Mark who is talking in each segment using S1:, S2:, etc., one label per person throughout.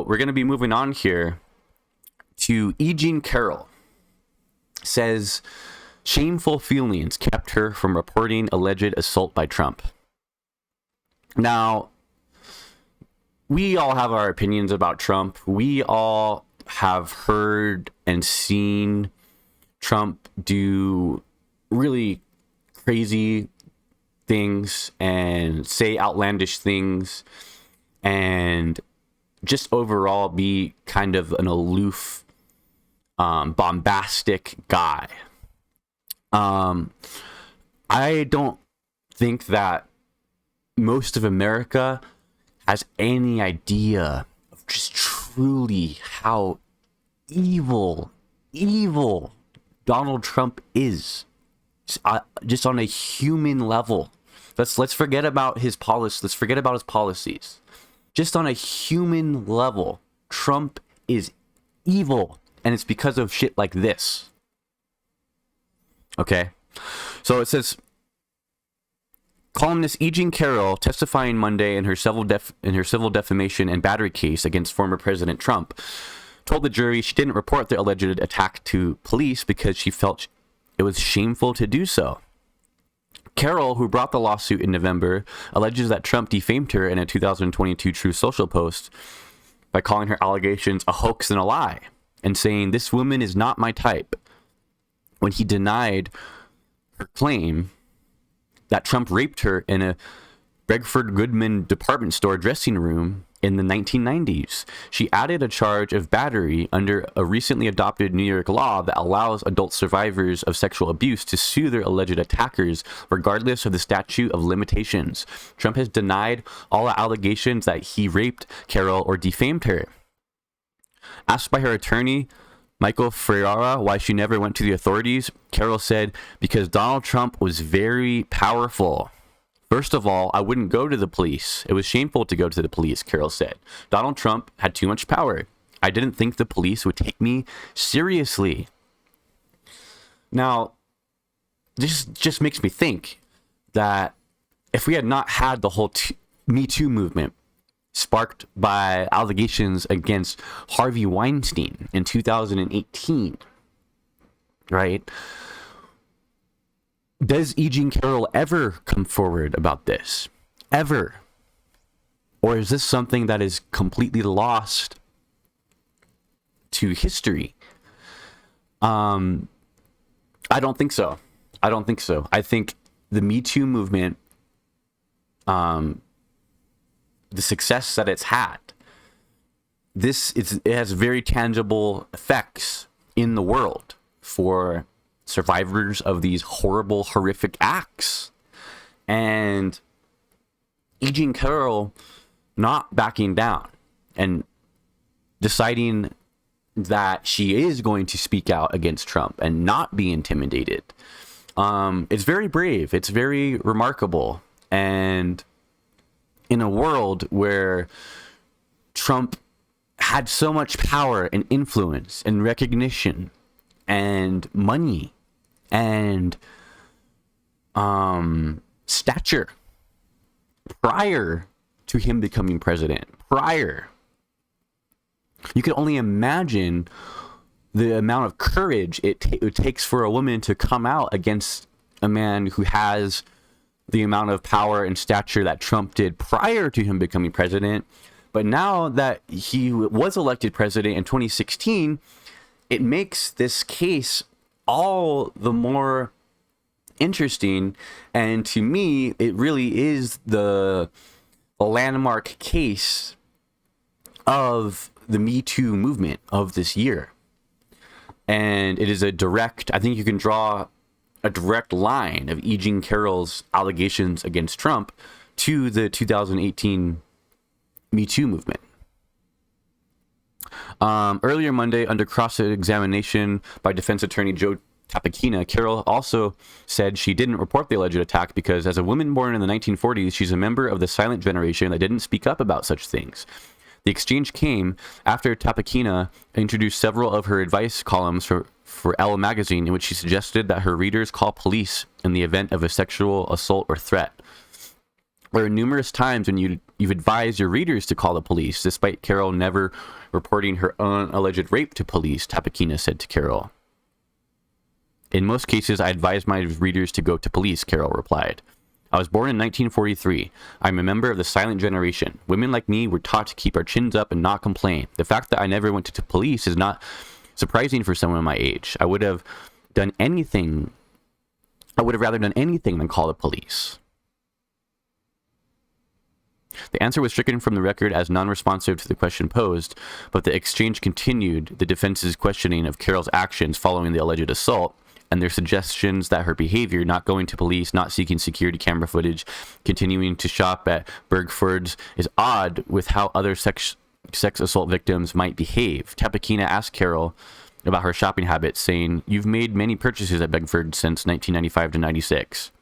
S1: We're going to be moving on here to Carrol. Says shameful feelings kept her from reporting alleged assault by Trump. Now, we all have our opinions about Trump. We all have heard and seen Trump do really crazy things and say outlandish things and just overall be kind of an aloof, bombastic guy. I don't think that most of America has any idea of just truly how evil Donald Trump is, just on a human level. Let's forget about his policy. Let's forget about his policies. Just on a human level, Trump is evil, and it's because of shit like this. Okay, so it says, columnist Carrol, testifying Monday in her civil defamation and battery case against former President Trump, told the jury she didn't report the alleged attack to police because she felt it was shameful to do so. Carrol, who brought the lawsuit in November, alleges that Trump defamed her in a 2022 Truth Social post by calling her allegations a hoax and a lie, and saying, "This woman is not my type," when he denied her claim that Trump raped her in a Bradford Goodman department store dressing room in the 1990s. She added a charge of battery under a recently adopted New York law that allows adult survivors of sexual abuse to sue their alleged attackers regardless of the statute of limitations. Trump has denied all allegations that he raped Carrol or defamed her. Asked by her attorney, Michael Ferrara, why she never went to the authorities, Carrol said, "Because Donald Trump was very powerful. First of all, I wouldn't go to the police. It was shameful to go to the police," Carrol said. "Donald Trump had too much power. I didn't think the police would take me seriously." Now, this just makes me think that if we had not had the whole Me Too movement sparked by allegations against Harvey Weinstein in 2018, right? Does Carrol ever come forward about this? Ever? Or is this something that is completely lost to history? I don't think so. I think the Me Too movement, the success that it's had, it has very tangible effects in the world for survivors of these horrible, horrific acts. And Carrol not backing down and deciding that she is going to speak out against Trump and not be intimidated. It's very brave. It's very remarkable. And in a world where Trump had so much power and influence and recognition and money and stature prior to him becoming president, you can only imagine the amount of courage it takes for a woman to come out against a man who has the amount of power and stature that Trump did prior to him becoming president. But now that he was elected president in 2016, it makes this case all the more interesting. And to me, it really is the landmark case of the Me Too movement of this year. And it is I think you can draw a direct line of Carrol's allegations against Trump to the 2018 Me Too movement. Earlier Monday, under cross-examination by defense attorney Joe Tapachina, Carrol also said she didn't report the alleged attack because, as a woman born in the 1940s, she's a member of the silent generation that didn't speak up about such things. The exchange came after Tapachina introduced several of her advice columns for Elle magazine, in which she suggested that her readers call police in the event of a sexual assault or threat. There are numerous times when you've advised your readers to call the police, despite Carrol never reporting her own alleged rape to police, Tapakina said to Carrol. In most cases, I advise my readers to go to police, Carrol replied. I was born in 1943. I'm a member of the silent generation. Women like me were taught to keep our chins up and not complain. The fact that I never went to police is not surprising for someone my age. I would have rather done anything than call the police. The answer was stricken from the record as non-responsive to the question posed, but the exchange continued the defense's questioning of Carrol's actions following the alleged assault, and their suggestions that her behavior, not going to police, not seeking security camera footage, continuing to shop at Bergford's, is odd with how other sex assault victims might behave. Tapakina asked Carrol about her shopping habits, saying, "You've made many purchases at Bedford since 1995 to 96.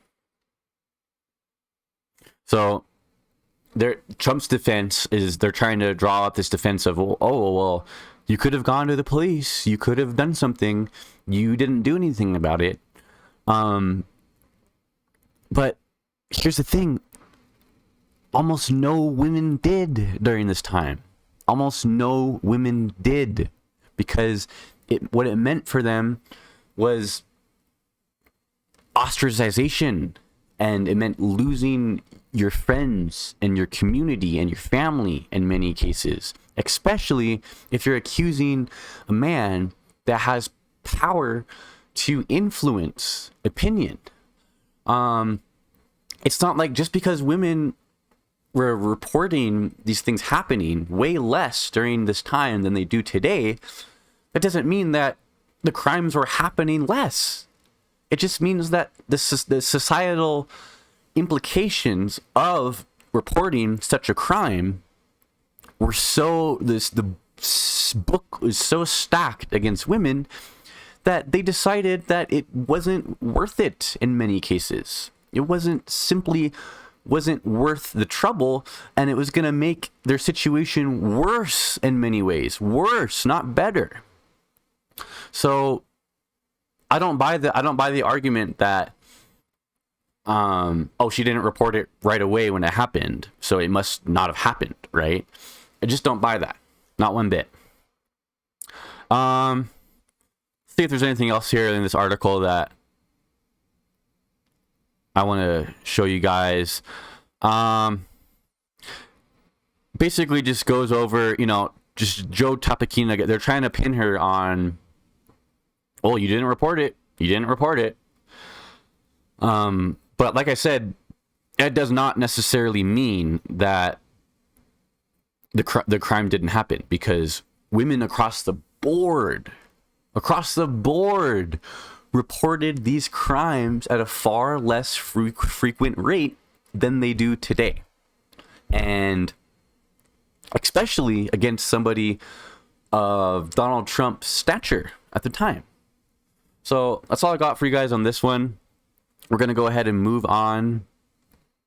S1: So Trump's defense is they're trying to draw up this defense of, well, you could have gone to the police, you could have done something, you didn't do anything about it. But here's the thing. Almost no women did during this time. Almost no women did, because what it meant for them was ostracization, and it meant losing your friends and your community and your family in many cases, especially if you're accusing a man that has power to influence opinion. It's not like just because women were reporting these things happening way less during this time than they do today, that doesn't mean that the crimes were happening less. It just means that the societal implications of reporting such a crime were the book was so stacked against women that they decided that it wasn't worth it in many cases. It wasn't worth the trouble, and it was going to make their situation worse in many ways. Worse, not better. So I don't buy the argument that she didn't report it right away when it happened, so it must not have happened, right? I just don't buy that. Not one bit. See if there's anything else here in this article that I want to show you guys. Basically just goes over, just Joe Tapakina. They're trying to pin her on, you didn't report it. You didn't report it. But like I said, that does not necessarily mean that the crime didn't happen, because women across the board reported these crimes at a far less frequent rate than they do today. And especially against somebody of Donald Trump's stature at the time. So that's all I got for you guys on this one. We're going to go ahead and move on